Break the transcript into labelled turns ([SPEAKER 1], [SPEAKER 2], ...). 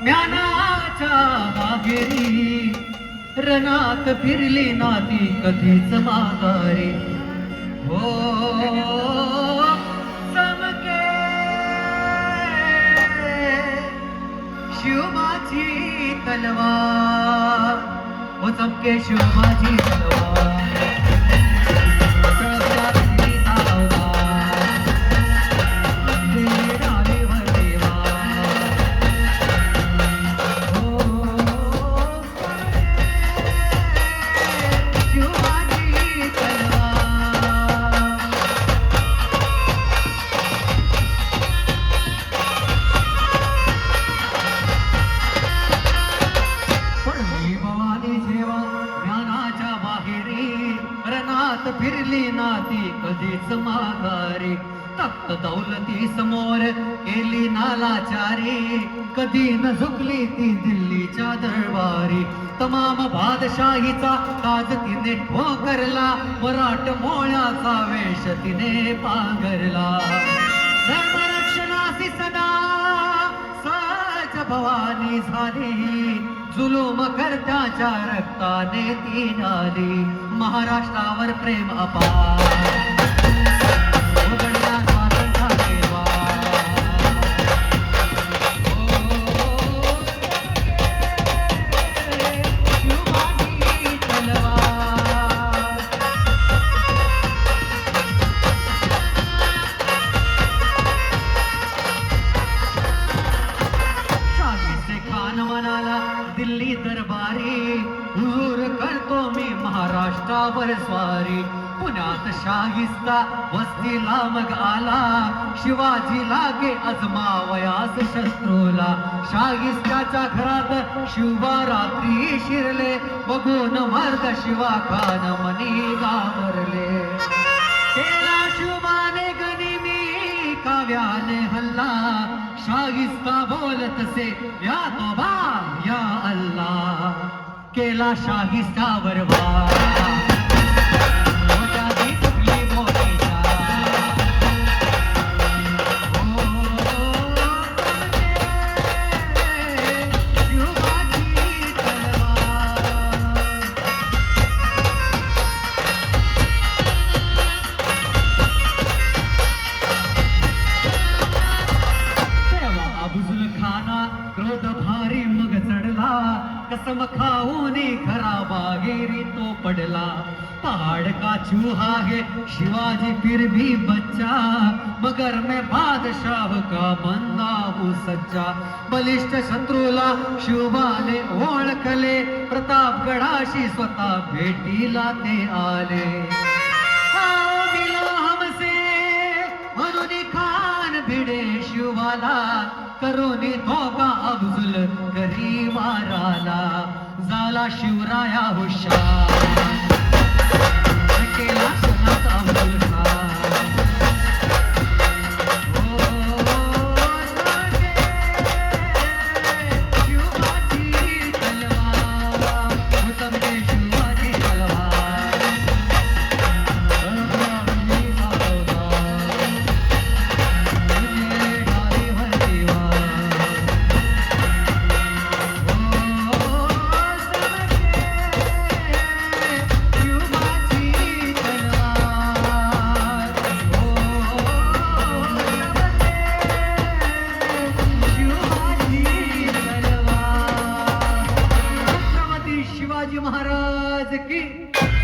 [SPEAKER 1] ज्ञानाच्या मागेरी रणात फिरली नाती कधीच माघारी हो चमके शिवबाची तलवार हो चमके शिवबाची तलवार फिरली नाती कधीच माघारी तख्त दौलती समोर केली नालाचारी कधी न झुकली ती दिल्लीच्या दरबारी तमाम बादशाहीचा ताज तिने ठोकरला मराठ मोळ्याचा वेश तिने पांघरला धर्मरक्षणासी सदा सज भवानी झाली जुलूम करत्याच्या रक्ताने ती नाली महाराष्ट्रावर प्रेम अपार उघडला स्वातंत्र्य सेवा शिवबाची तलवार शाहीचे खान म्हणाला दिल्ली दरबारी हुजूर करतो मी महाराष्ट्रावर स्वारी पुण्यात शाहिस्ता वस्तीला मग आला शिवाजी लागे अजमावयास शत्रूला शाहिस्त्याच्या घरात शिवबा रात्री शिरले बघून मर्द शिवा खान मनी घाबरले केला शिवबाने गनिमी काव्याने हल्ला शाहिस्ता बोलतसे या तोबा या अल्लाह केला शाहिस्त्यावर वार कसम खाऊनी खरा बागेरी तो पडला पहाड़ का चूहा है शिवाजी फिर भी बच्चा मगर मैं बादशाह का बंदा हूँ सच्चा बलिष्ठ शत्रूला शिवबाने ओळखले प्रतापगडाशी स्वतः भेटीला ते आले मिलो हमसे म्हणून खान भिडे शिवाला करोनी धोका अफजुल करी माराला झाला शिवराया हुशार केला सणात अफजुल खान शिवबाची तलवार उतमके शिवाजी तलवार शिवाजी महाराज की